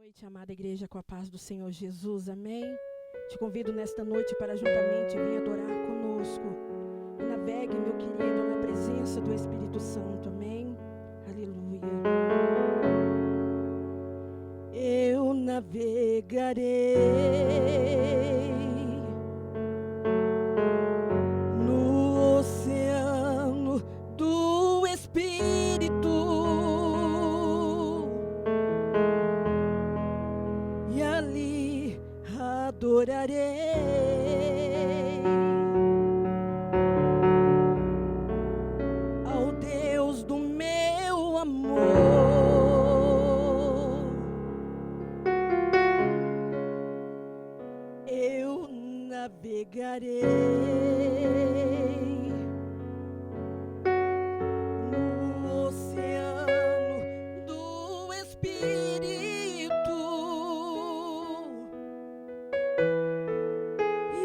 noite, amada igreja, com a paz do Senhor Jesus, amém? Te convido nesta noite para juntamente vir adorar conosco. E navegue, meu querido, na presença do Espírito Santo, amém? Aleluia. Eu navegarei no oceano do Espírito e ali adorarei ao Deus do meu amor. Eu navegarei no oceano do Espírito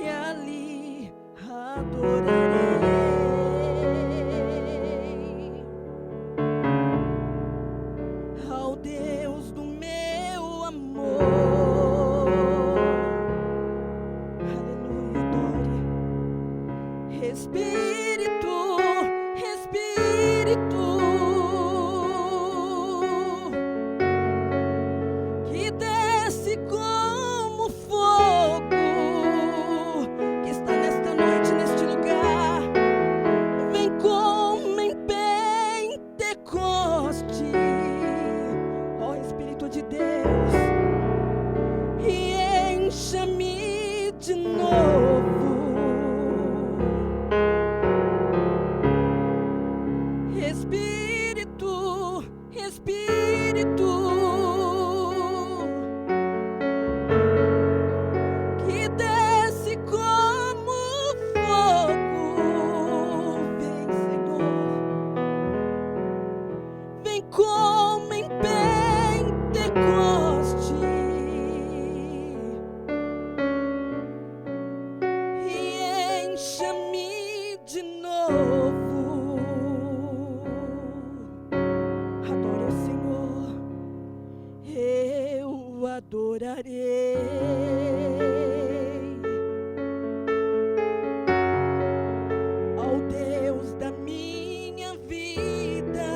e ali adorarei ao Deus do meu amor. Aleluia, adore. Espírito, Espírito, que desce como fogo, que está nesta noite, neste lugar. Vem como em Pentecoste, ó Espírito de Deus, e encha-me de novo. Espírito, Espírito, que desce como fogo. Vem, Senhor, vem como em Pentecoste e encha-me de novo. Adore o Senhor, eu adorarei ao Deus da minha vida,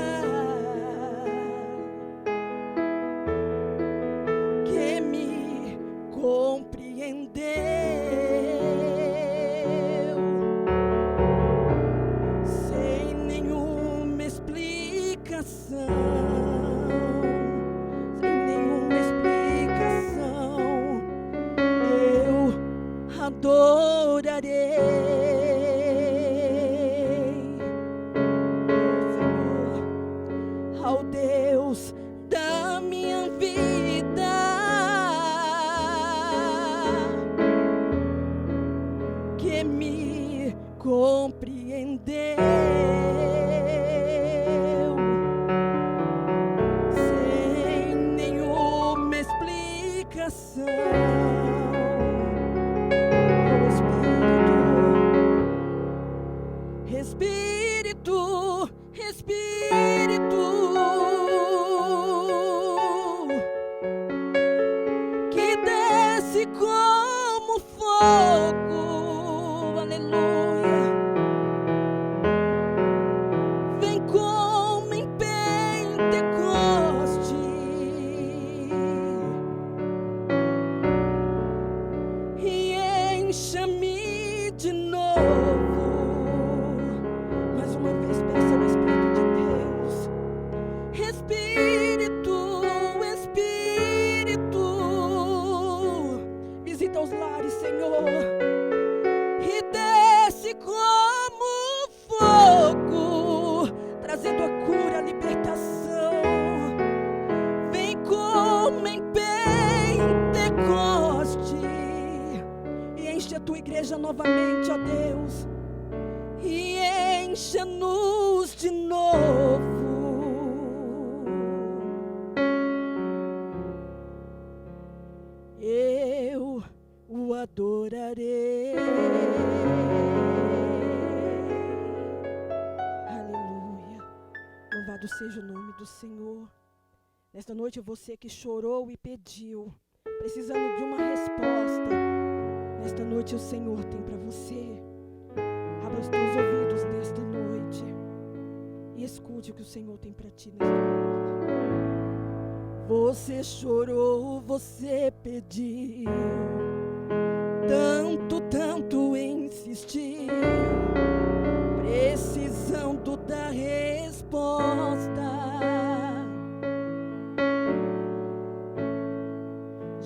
que me compreendeu sem nenhuma explicação, sem nenhuma explicação. Eu adorarei, Senhor, ao Deus da minha vida, que me compreendeu sem nenhuma explicação. Oh, Espírito, Espírito, que desce como fogo, aleluia. Vem como em Pentecoste e encha-me de novo. Mais uma vez, peça ao Espírito de Deus. Espírito, Espírito, visita os lares, Senhor, e desce como fogo, trazendo a cura, a libertação. Vem como em Pentecoste e enche a tua igreja novamente, ó Deus, e encha-nos de novo. Eu o adorarei. Aleluia. Louvado seja o nome do Senhor. Nesta noite, você que chorou e pediu, precisando de uma resposta, nesta noite o Senhor tem para você. Abra os teus ouvidos nesta noite e escute o que o Senhor tem para ti nesta noite. Você chorou, você pediu, tanto insistiu, precisando da resposta.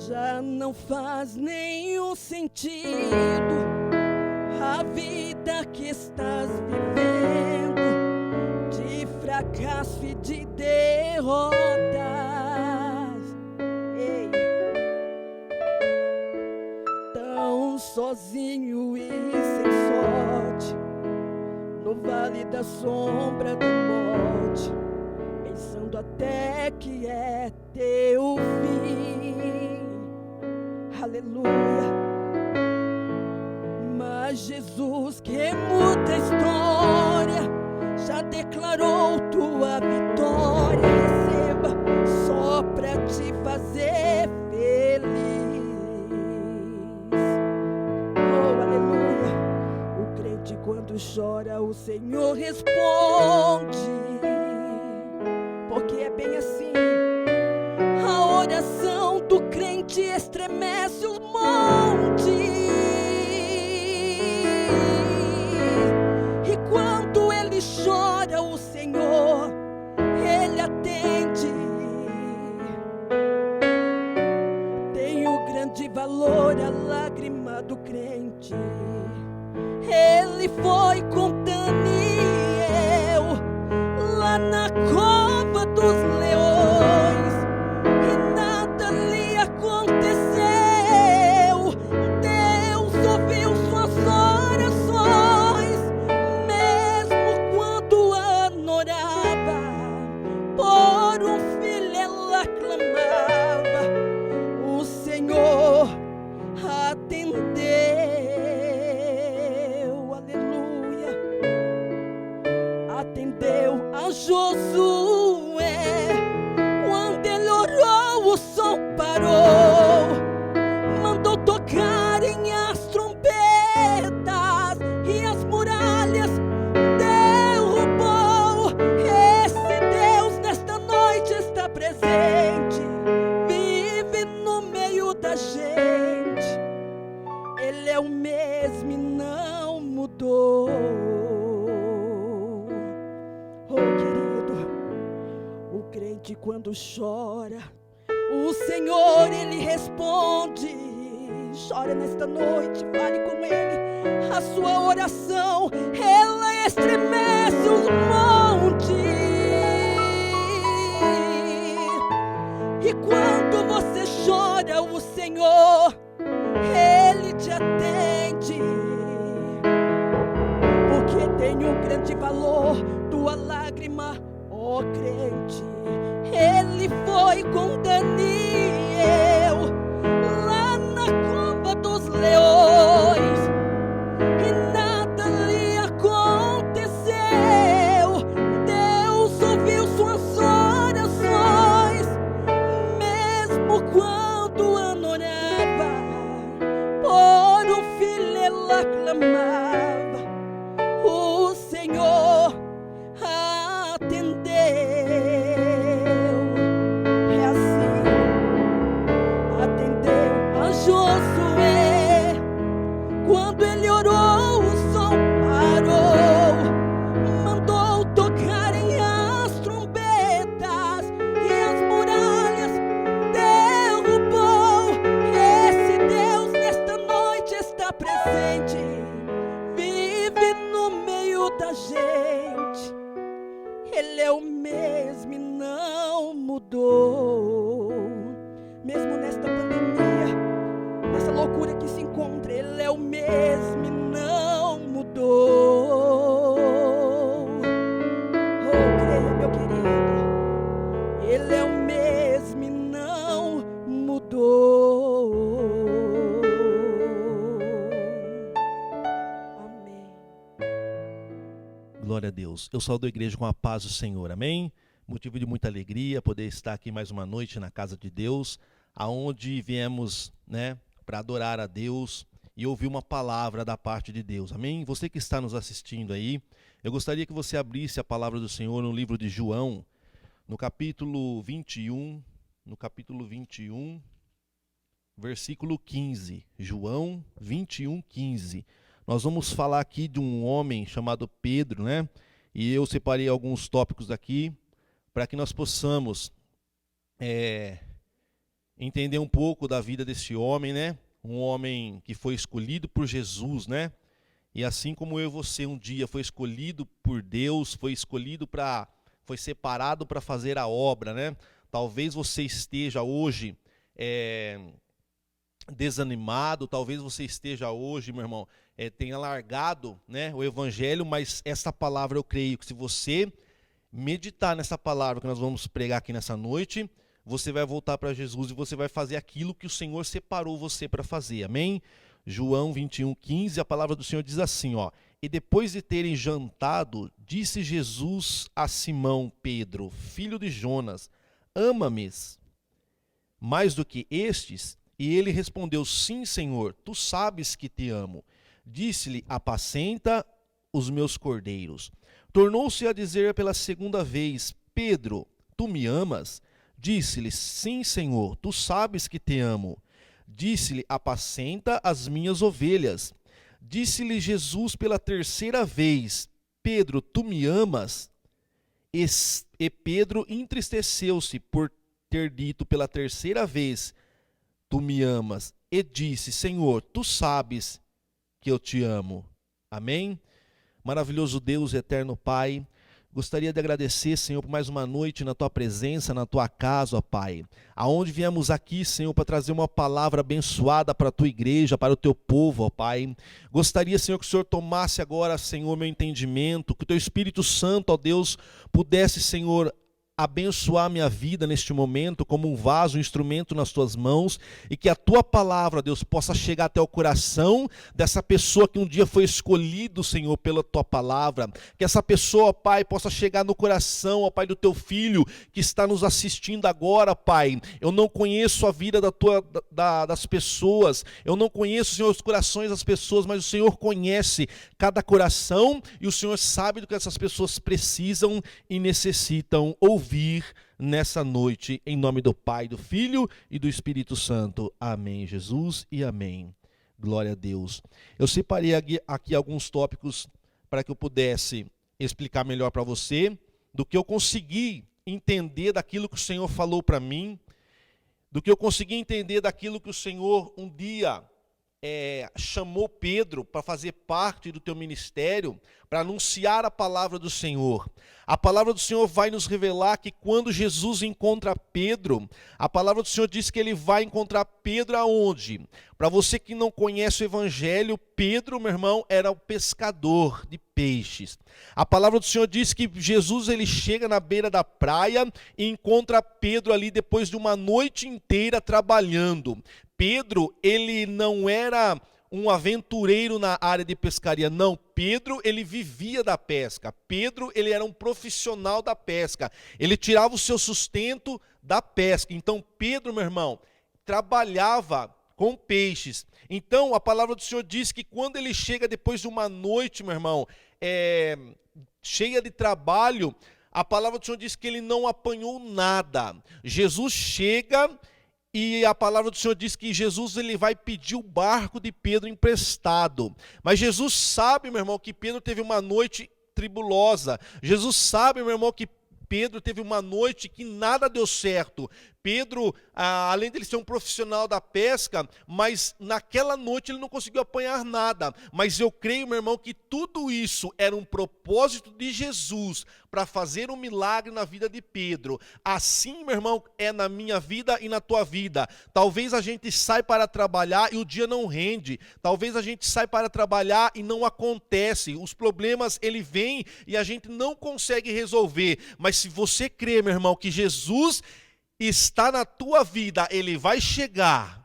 Já não faz nenhum sentido a vida que estás vivendo, de fracasso e de derrotas. Ei. Tão sozinho e sem sorte, no vale da sombra da morte, pensando até que é teu fim. Aleluia. Mas Jesus, que muda a história, já declarou tua vitória. Receba só pra te fazer feliz. Oh, aleluia. O crente quando chora, o Senhor responde, porque é bem assim. A oração do crente estremece os montes, e quando ele chora, o Senhor, ele atende. Tem o grande valor a lágrima do crente. Ele foi com Daniel lá na cova dos leões, e nada lhe aconteceu. Deus ouviu suas orações, mesmo quando Ana orava por um filho, ela clamava. O Senhor atendeu. Aleluia. Atendeu a Josué. Quando ele orou, o sol parou. Mandou tocarem as trombetas e as muralhas derrubou. Esse Deus nesta noite está presente, vive no meio da gente. Ele é o mesmo e não mudou. Oh, querido, o crente quando chora, o Senhor, ele responde. Chora nesta noite, fale com ele. A sua oração, ela estremece os montes. E quando você chora, o Senhor, ele te atende, porque tem um grande valor tua lágrima, ó crente. Ele foi com Daniel lá na cova dos leões, e nada lhe aconteceu. Deus ouviu suas orações, mesmo quando Ana orava por um filho, ela clamava. O Senhor atendeu. É assim. Atendeu a Josué. Quando ele orou, o sol parou. Mandou tocarem as trombetas e as muralhas derrubou. Esse Deus nesta noite está presente, vive no meio da gente. Ele é o mesmo e não mudou. Mesmo nesta pandemia, nessa loucura que se encontra, ele é o mesmo e não mudou. Oh, creia, meu querido, ele é o mesmo e não mudou. Amém. Glória a Deus. Eu saúdo a igreja com a paz do Senhor, amém? motivo de muita alegria poder estar aqui mais uma noite na casa de Deus, aonde viemos, para adorar a Deus e ouvir uma palavra da parte de Deus. Amém? Você que está nos assistindo aí, eu gostaria que você abrisse a palavra do Senhor no livro de João, no capítulo 21, versículo 15. João 21, 15. Nós vamos falar aqui de um homem chamado Pedro, E eu separei alguns tópicos aqui para que nós possamos entender um pouco da vida desse homem, Um homem que foi escolhido por Jesus, E assim como eu e você um dia foi escolhido por Deus, foi separado para fazer a obra, Talvez você esteja hoje desanimado, talvez você esteja hoje, meu irmão, tenha largado, o evangelho, mas essa palavra eu creio que se você meditar nessa palavra que nós vamos pregar aqui nessa noite, você vai voltar para Jesus e você vai fazer aquilo que o Senhor separou você para fazer, amém? João 21, 15, a palavra do Senhor diz assim, E depois de terem jantado, disse Jesus a Simão Pedro, filho de Jonas, ama-me mais do que estes? E ele respondeu, sim, Senhor, tu sabes que te amo. Disse-lhe, apacenta os meus cordeiros. Tornou-se a dizer pela segunda vez, Pedro, tu me amas? Disse-lhe, sim, Senhor, tu sabes que te amo. Disse-lhe, apacenta as minhas ovelhas. Disse-lhe Jesus pela terceira vez, Pedro, tu me amas? E Pedro entristeceu-se por ter dito pela terceira vez, tu me amas, e disse, Senhor, tu sabes que eu te amo. Amém? Maravilhoso Deus, eterno Pai, gostaria de agradecer, Senhor, por mais uma noite na Tua presença, na Tua casa, ó Pai. Aonde viemos aqui, Senhor, para trazer uma palavra abençoada para a Tua igreja, para o Teu povo, ó Pai. Gostaria, Senhor, que o Senhor tomasse agora, Senhor, meu entendimento, que o Teu Espírito Santo, ó Deus, pudesse, Senhor, abençoar minha vida neste momento como um vaso, um instrumento nas tuas mãos, e que a tua palavra, Deus, possa chegar até o coração dessa pessoa que um dia foi escolhido, Senhor, pela tua palavra, que essa pessoa, Pai, possa chegar no coração, ó Pai, do teu filho que está nos assistindo agora, Pai. Eu não conheço a vida das pessoas, eu não conheço, Senhor, os corações das pessoas, mas o Senhor conhece cada coração e o Senhor sabe do que essas pessoas precisam e necessitam ouvir nessa noite, em nome do Pai, do Filho e do Espírito Santo. Amém, Jesus, e amém. Glória a Deus. Eu separei aqui alguns tópicos para que eu pudesse explicar melhor para você do que eu consegui entender daquilo que o Senhor falou para mim, do que eu consegui entender daquilo que o Senhor um dia chamou Pedro para fazer parte do teu ministério, para anunciar a palavra do Senhor. A palavra do Senhor vai nos revelar que quando Jesus encontra Pedro, a palavra do Senhor diz que ele vai encontrar Pedro aonde? Para você que não conhece o evangelho, Pedro, meu irmão, era o pescador de peixes. A palavra do Senhor diz que Jesus ele chega na beira da praia e encontra Pedro ali depois de uma noite inteira trabalhando. Pedro, ele não era um aventureiro na área de pescaria, não. Pedro, ele vivia da pesca. Pedro, ele era um profissional da pesca. Ele tirava o seu sustento da pesca. Então, Pedro, meu irmão, trabalhava com peixes. Então, a palavra do Senhor diz que quando ele chega depois de uma noite, meu irmão, cheia de trabalho, a palavra do Senhor diz que ele não apanhou nada. Jesus chega e a palavra do Senhor diz que Jesus ele vai pedir o barco de Pedro emprestado. Mas Jesus sabe, meu irmão, que Pedro teve uma noite tribulosa. Jesus sabe, meu irmão, que Pedro teve uma noite que nada deu certo. Pedro, além de ele ser um profissional da pesca, mas naquela noite ele não conseguiu apanhar nada. Mas eu creio, meu irmão, que tudo isso era um propósito de Jesus para fazer um milagre na vida de Pedro. Assim, meu irmão, é na minha vida e na tua vida. Talvez a gente sai para trabalhar e o dia não rende. Talvez a gente sai para trabalhar e não acontece. Os problemas, ele vem e a gente não consegue resolver. Mas se você crê, meu irmão, que Jesus está na tua vida, ele vai chegar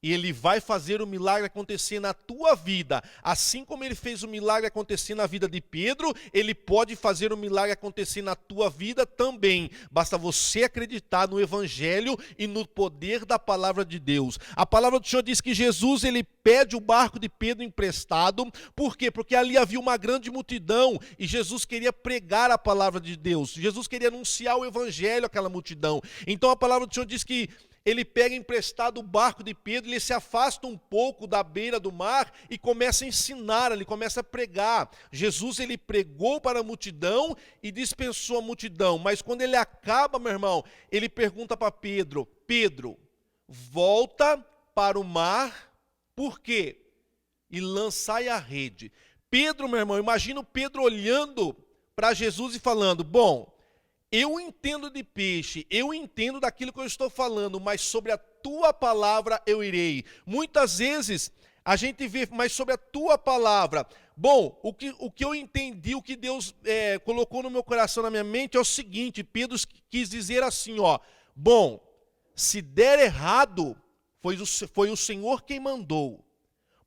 e Ele vai fazer o milagre acontecer na tua vida. Assim como Ele fez o milagre acontecer na vida de Pedro, Ele pode fazer o milagre acontecer na tua vida também. Basta você acreditar no Evangelho e no poder da palavra de Deus. A palavra do Senhor diz que Jesus, Ele pede o barco de Pedro emprestado. Por quê? Porque ali havia uma grande multidão e Jesus queria pregar a palavra de Deus. Jesus queria anunciar o Evangelho àquela multidão. Então a palavra do Senhor diz que ele pega emprestado o barco de Pedro, ele se afasta um pouco da beira do mar e começa a ensinar, ele começa a pregar. Jesus, ele pregou para a multidão e dispensou a multidão, mas quando ele acaba, meu irmão, ele pergunta para Pedro: Pedro, volta para o mar, por quê? E lançai a rede. Pedro, meu irmão, imagina o Pedro olhando para Jesus e falando: bom, eu entendo de peixe, eu entendo daquilo que eu estou falando, mas sobre a tua palavra eu irei. Muitas vezes a gente vê, mas sobre a tua palavra. Bom, o que eu entendi, o que Deus colocou no meu coração, na minha mente, é o seguinte: Pedro quis dizer assim, ó, bom, se der errado, foi o Senhor quem mandou,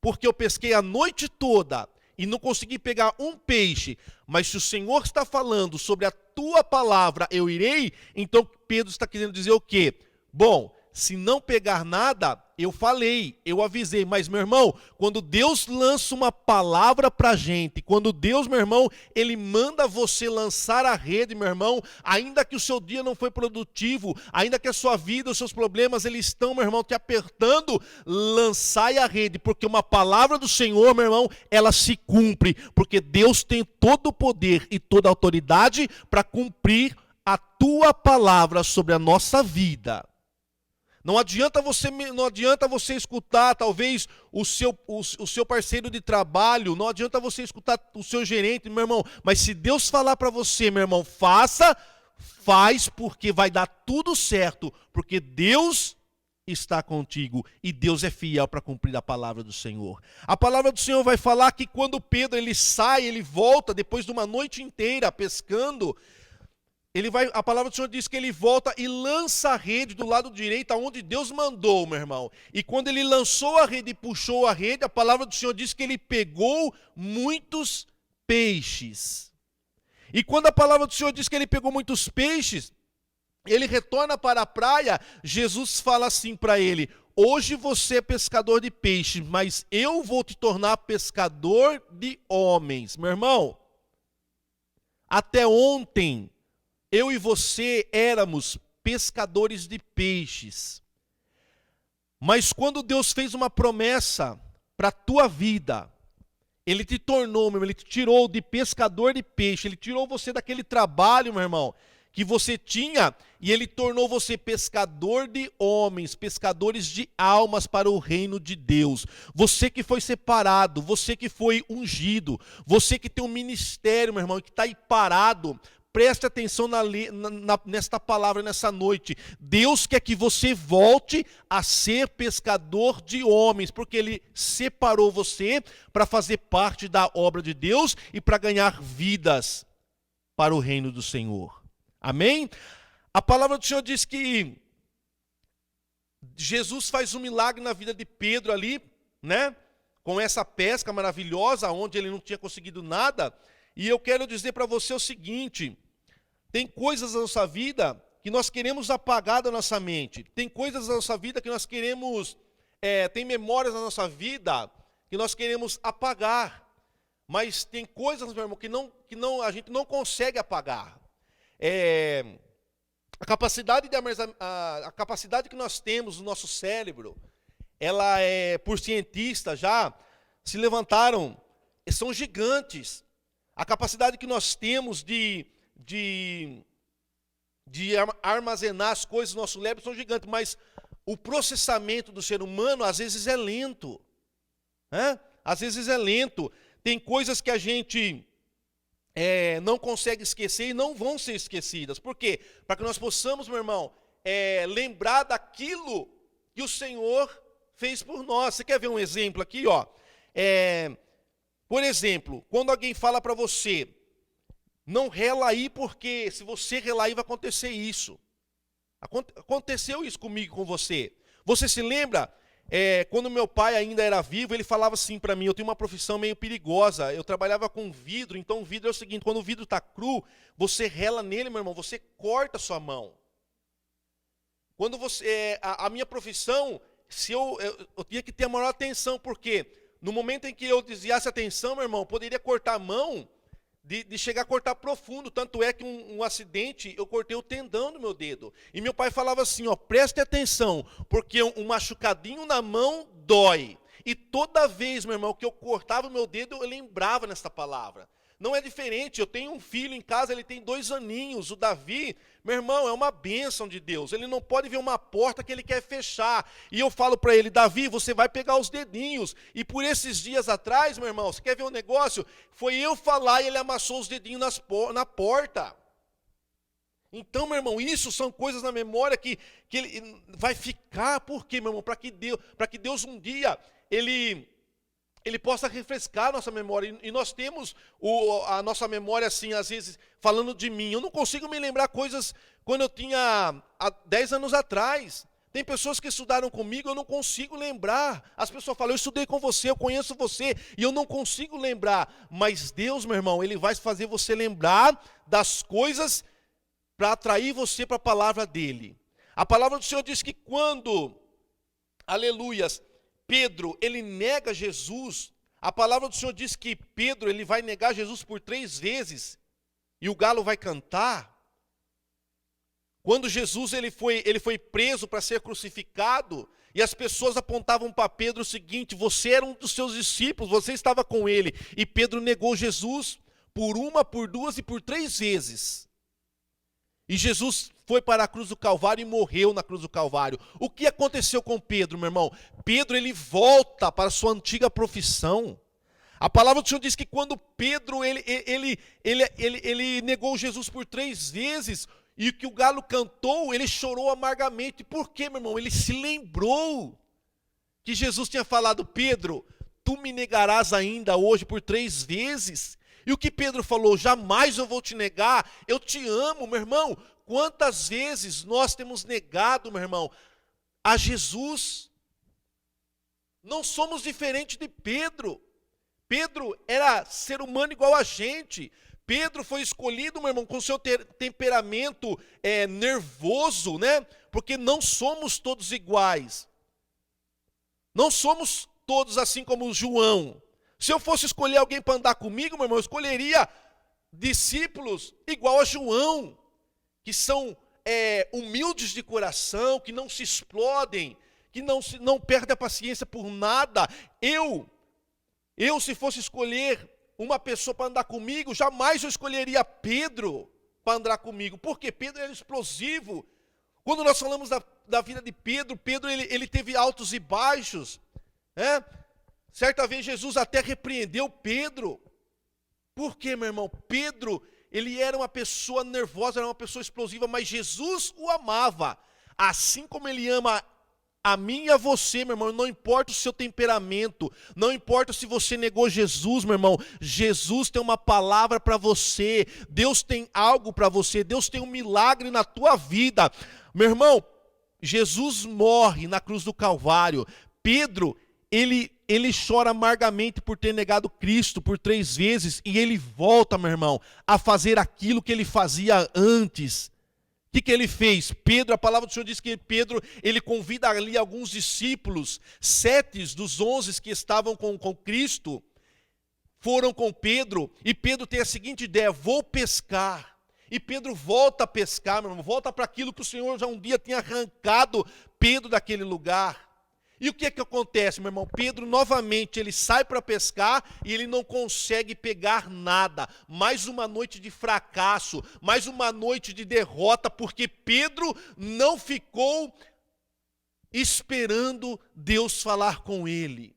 porque eu pesquei a noite toda e não consegui pegar um peixe, mas se o Senhor está falando sobre a tua palavra, eu irei, então Pedro está querendo dizer o quê? Bom, se não pegar nada, eu falei, eu avisei, mas meu irmão, quando Deus lança uma palavra para a gente, quando Deus, meu irmão, Ele manda você lançar a rede, meu irmão, ainda que o seu dia não foi produtivo, ainda que a sua vida, os seus problemas, eles estão, meu irmão, te apertando, lançai a rede, porque uma palavra do Senhor, meu irmão, ela se cumpre, porque Deus tem todo o poder e toda a autoridade para cumprir a tua palavra sobre a nossa vida. Não adianta você escutar, talvez, o seu parceiro de trabalho, não adianta você escutar o seu gerente, meu irmão, mas se Deus falar para você, meu irmão, faz porque vai dar tudo certo, porque Deus está contigo e Deus é fiel para cumprir a palavra do Senhor. A palavra do Senhor vai falar que quando Pedro ele sai, ele volta depois de uma noite inteira pescando, a palavra do Senhor diz que ele volta e lança a rede do lado direito, aonde Deus mandou, meu irmão. E quando ele lançou a rede e puxou a rede, a palavra do Senhor diz que ele pegou muitos peixes. E quando a palavra do Senhor diz que ele pegou muitos peixes, ele retorna para a praia, Jesus fala assim para ele: hoje você é pescador de peixes, mas eu vou te tornar pescador de homens. Meu irmão, até ontem, eu e você éramos pescadores de peixes. Mas quando Deus fez uma promessa para a tua vida, Ele te tornou, meu irmão, Ele te tirou de pescador de peixe, Ele tirou você daquele trabalho, meu irmão, que você tinha, e Ele tornou você pescador de homens, pescadores de almas para o reino de Deus. Você que foi separado, você que foi ungido, você que tem um ministério, meu irmão, que está aí parado. Preste atenção nesta palavra, nessa noite. Deus quer que você volte a ser pescador de homens, porque Ele separou você para fazer parte da obra de Deus e para ganhar vidas para o reino do Senhor. Amém? A palavra do Senhor diz que Jesus faz um milagre na vida de Pedro ali, né? Com essa pesca maravilhosa, onde ele não tinha conseguido nada. E eu quero dizer para você o seguinte: tem coisas na nossa vida que nós queremos apagar da nossa mente. Tem coisas na nossa vida que nós queremos, tem memórias na nossa vida que nós queremos apagar. Mas tem coisas, meu irmão, que a gente não consegue apagar. A capacidade que nós temos no nosso cérebro, ela por cientistas já se levantaram, são gigantes. A capacidade que nós temos de armazenar as coisas no nosso cérebro são gigantes, mas o processamento do ser humano às vezes é lento. Às vezes é lento. Tem coisas que a gente não consegue esquecer e não vão ser esquecidas. Por quê? Para que nós possamos, meu irmão, lembrar daquilo que o Senhor fez por nós. Você quer ver um exemplo aqui? Ó? Por exemplo, quando alguém fala para você: não rela aí, porque se você relar aí vai acontecer isso. Aconteceu isso comigo, com você. Você se lembra quando meu pai ainda era vivo, ele falava assim para mim, eu tenho uma profissão meio perigosa, eu trabalhava com vidro, então o vidro é o seguinte, quando o vidro está cru, você rela nele, meu irmão, você corta a sua mão. Quando você, a minha profissão, se eu tinha que ter a maior atenção, porque no momento em que eu desviasse a atenção, meu irmão, eu poderia cortar a mão, de chegar a cortar profundo, tanto é que um acidente, eu cortei o tendão do meu dedo. E meu pai falava assim, ó, preste atenção, porque um machucadinho na mão dói. E toda vez, meu irmão, que eu cortava o meu dedo, eu lembrava nessa palavra. Não é diferente, eu tenho um filho em casa, ele tem 2 aninhos, o Davi, meu irmão, é uma bênção de Deus, ele não pode ver uma porta que ele quer fechar, e eu falo para ele, Davi, você vai pegar os dedinhos, e por esses dias atrás, meu irmão, você quer ver um negócio? Foi eu falar e ele amassou os dedinhos na porta. Então, meu irmão, isso são coisas na memória que ele vai ficar, por quê, meu irmão? Para que Deus um dia, Ele possa refrescar a nossa memória. E nós temos a nossa memória, assim, às vezes, falando de mim. Eu não consigo me lembrar coisas quando eu tinha há 10 anos atrás. Tem pessoas que estudaram comigo, eu não consigo lembrar. As pessoas falam, eu estudei com você, eu conheço você, e eu não consigo lembrar. Mas Deus, meu irmão, Ele vai fazer você lembrar das coisas para atrair você para a palavra dEle. A palavra do Senhor diz que quando, aleluias, Pedro, ele nega Jesus, a palavra do Senhor diz que Pedro, ele vai negar Jesus por 3 vezes, e o galo vai cantar. Quando Jesus ele foi preso para ser crucificado, e as pessoas apontavam para Pedro o seguinte, você era um dos seus discípulos, você estava com ele, e Pedro negou Jesus por 1, por 2 e por 3 vezes. E Jesus foi para a cruz do Calvário e morreu na cruz do Calvário. O que aconteceu com Pedro, meu irmão? Pedro, ele volta para a sua antiga profissão. A palavra do Senhor diz que quando Pedro, ele negou Jesus por 3 vezes, e que o galo cantou, ele chorou amargamente. Por quê, meu irmão? Ele se lembrou que Jesus tinha falado, Pedro, tu me negarás ainda hoje por 3 vezes. E o que Pedro falou, jamais eu vou te negar, eu te amo, meu irmão. Quantas vezes nós temos negado, meu irmão, a Jesus? Não somos diferentes de Pedro. Pedro era ser humano igual a gente. Pedro foi escolhido, meu irmão, com seu temperamento nervoso, né? Porque não somos todos iguais. Não somos todos assim como João. Se eu fosse escolher alguém para andar comigo, meu irmão, eu escolheria discípulos igual a João, que são humildes de coração, que não se explodem, que não perdem a paciência por nada. Eu, se fosse escolher uma pessoa para andar comigo, jamais eu escolheria Pedro para andar comigo, porque Pedro era explosivo. Quando nós falamos da vida de Pedro, Pedro ele teve altos e baixos, né? Certa vez Jesus até repreendeu Pedro. Por quê, meu irmão? Pedro, ele era uma pessoa nervosa, era uma pessoa explosiva, mas Jesus o amava. Assim como ele ama a mim e a você, meu irmão, não importa o seu temperamento, não importa se você negou Jesus, meu irmão, Jesus tem uma palavra para você, Deus tem algo para você, Deus tem um milagre na tua vida. Meu irmão, Jesus morre na cruz do Calvário. Pedro, ele chora amargamente por ter negado Cristo por 3 vezes, e ele volta, meu irmão, a fazer aquilo que ele fazia antes. O que ele fez? Pedro, a palavra do Senhor diz que Pedro, ele convida ali alguns discípulos, 7 dos 11 que estavam com Cristo, foram com Pedro, e Pedro tem a seguinte ideia, vou pescar. E Pedro volta a pescar, meu irmão, volta para aquilo que o Senhor já um dia tinha arrancado Pedro daquele lugar. E o que é que acontece, meu irmão? Pedro novamente, ele sai para pescar e ele não consegue pegar nada. Mais uma noite de fracasso, mais uma noite de derrota, porque Pedro não ficou esperando Deus falar com ele.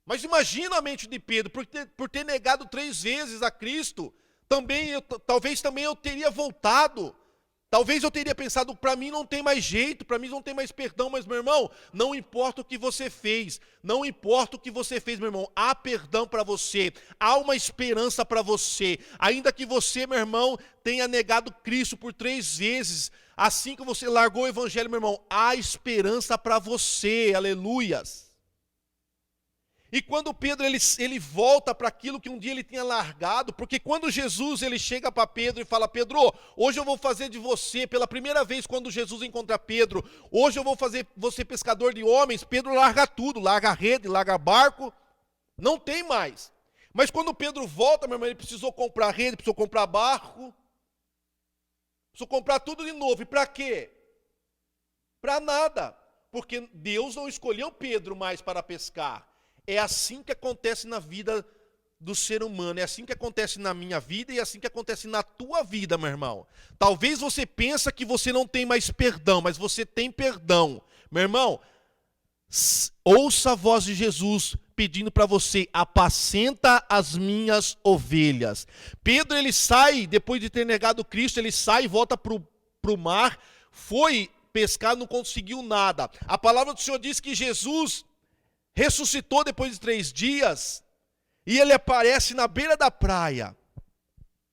Mas imagina a mente de Pedro, por ter negado 3 vezes a Cristo, talvez também eu teria voltado. Talvez eu teria pensado, para mim não tem mais jeito, para mim não tem mais perdão, mas meu irmão, não importa o que você fez, não importa o que você fez, meu irmão, há perdão para você, há uma esperança para você, ainda que você, meu irmão, tenha negado Cristo por 3 vezes, assim que você largou o evangelho, meu irmão, há esperança para você, aleluias. E quando Pedro ele volta para aquilo que um dia ele tinha largado, porque quando Jesus ele chega para Pedro e fala: Pedro, hoje eu vou fazer de você, pela primeira vez quando Jesus encontra Pedro, hoje eu vou fazer você pescador de homens. Pedro larga tudo, larga a rede, larga barco, não tem mais. Mas quando Pedro volta, meu irmão, ele precisou comprar rede, precisou comprar barco, precisou comprar tudo de novo. E para quê? Para nada, porque Deus não escolheu Pedro mais para pescar. É assim que acontece na vida do ser humano, é assim que acontece na minha vida e é assim que acontece na tua vida, meu irmão. Talvez você pense que você não tem mais perdão, mas você tem perdão. Meu irmão, ouça a voz de Jesus pedindo para você: apacenta as minhas ovelhas. Pedro, ele sai, depois de ter negado Cristo, ele sai e volta para o mar, foi pescar, não conseguiu nada. A palavra do Senhor diz que Jesus ressuscitou depois de 3 dias, e ele aparece na beira da praia.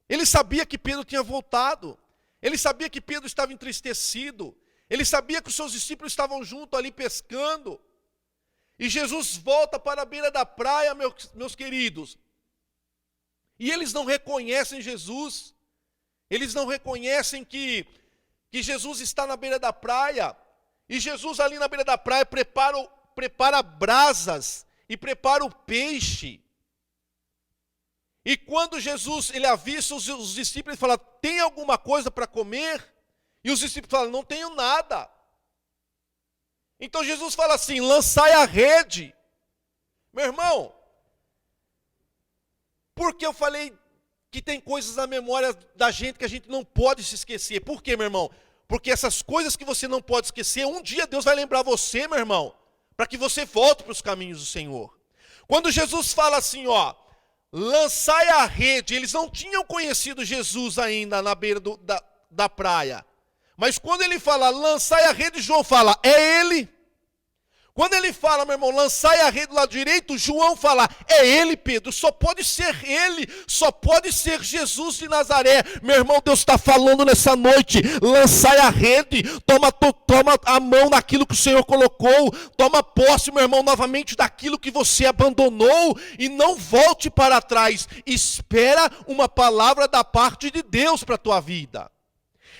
Ele sabia que Pedro tinha voltado, ele sabia que Pedro estava entristecido, ele sabia que os seus discípulos estavam junto ali pescando, e Jesus volta para a beira da praia, meus queridos, e eles não reconhecem Jesus, eles não reconhecem que Jesus está na beira da praia, e Jesus ali na beira da praia prepara brasas e prepara o peixe. E quando Jesus ele avista os discípulos, ele fala: tem alguma coisa para comer? E os discípulos falam: não tenho nada. Então Jesus fala assim: lançai a rede. Meu irmão, por que eu falei que tem coisas na memória da gente que a gente não pode se esquecer? Por quê, meu irmão? Porque essas coisas que você não pode esquecer, um dia Deus vai lembrar você, meu irmão, para que você volte para os caminhos do Senhor. Quando Jesus fala assim, lançai a rede, eles não tinham conhecido Jesus ainda na beira da praia. Mas quando ele fala, lançai a rede, João fala, é ele. Quando ele fala, meu irmão, lançai a rede do lado direito, João fala, é ele, Pedro, só pode ser ele, só pode ser Jesus de Nazaré. Meu irmão, Deus está falando nessa noite, lançai a rede, toma a mão naquilo que o Senhor colocou, toma posse, meu irmão, novamente daquilo que você abandonou e não volte para trás, espera uma palavra da parte de Deus para a tua vida.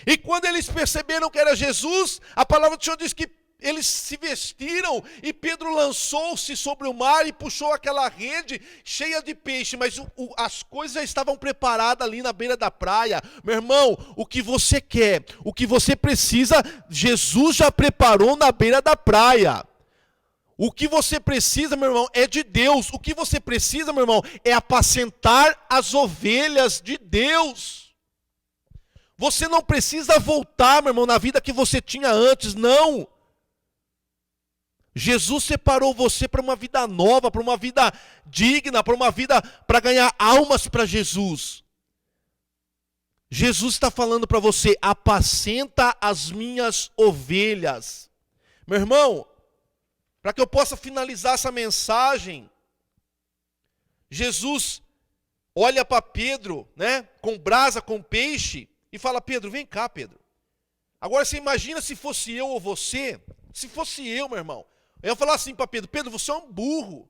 E quando eles perceberam que era Jesus, a palavra do Senhor diz que eles se vestiram e Pedro lançou-se sobre o mar e puxou aquela rede cheia de peixe, mas as coisas já estavam preparadas ali na beira da praia. Meu irmão, o que você quer, o que você precisa, Jesus já preparou na beira da praia. O que você precisa, meu irmão, é de Deus. O que você precisa, meu irmão, é apacentar as ovelhas de Deus. Você não precisa voltar, meu irmão, na vida que você tinha antes, não. Jesus separou você para uma vida nova, para uma vida digna, para uma vida para ganhar almas para Jesus. Jesus está falando para você, apacenta as minhas ovelhas. Meu irmão, para que eu possa finalizar essa mensagem, Jesus olha para Pedro, com brasa, com peixe, e fala, Pedro, vem cá, Pedro. Agora você imagina se fosse eu ou você, se fosse eu, meu irmão. Eu ia falar assim para Pedro, Pedro, você é um burro.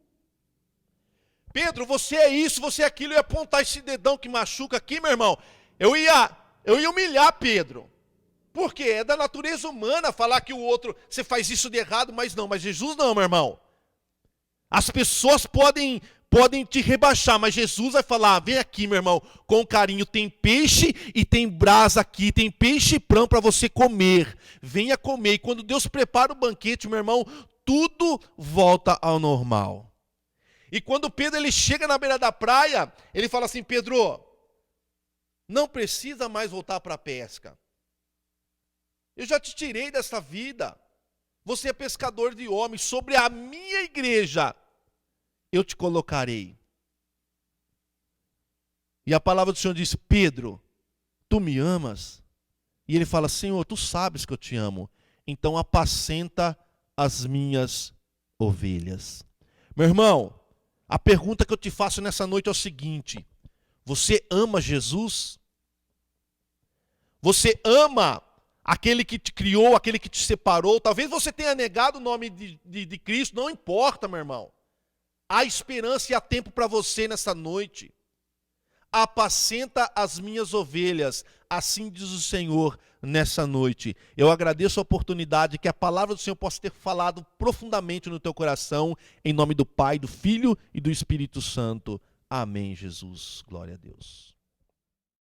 Pedro, você é isso, você é aquilo. Eu ia apontar esse dedão que machuca aqui, meu irmão. Eu ia humilhar Pedro. Por quê? É da natureza humana falar que o outro, você faz isso de errado, mas Jesus não, meu irmão. As pessoas podem te rebaixar, mas Jesus vai falar, vem aqui, meu irmão, com carinho, tem peixe e tem brasa aqui, tem peixe e pão para você comer. Venha comer. E quando Deus prepara o banquete, meu irmão, tudo volta ao normal. E quando Pedro ele chega na beira da praia, ele fala assim, Pedro, não precisa mais voltar para a pesca. Eu já te tirei dessa vida. Você é pescador de homens. Sobre a minha igreja, eu te colocarei. E a palavra do Senhor diz, Pedro, tu me amas? E ele fala, Senhor, tu sabes que eu te amo. Então apacenta as minhas ovelhas. Meu irmão, a pergunta que eu te faço nessa noite é o seguinte, você ama Jesus? Você ama aquele que te criou, aquele que te separou. Talvez você tenha negado o nome de Cristo, não importa, meu irmão. Há esperança e há tempo para você nessa noite. Apacenta as minhas ovelhas, assim diz o Senhor nessa noite. Eu agradeço a oportunidade que a palavra do Senhor possa ter falado profundamente no teu coração, em nome do Pai, do Filho e do Espírito Santo. Amém, Jesus. Glória a Deus.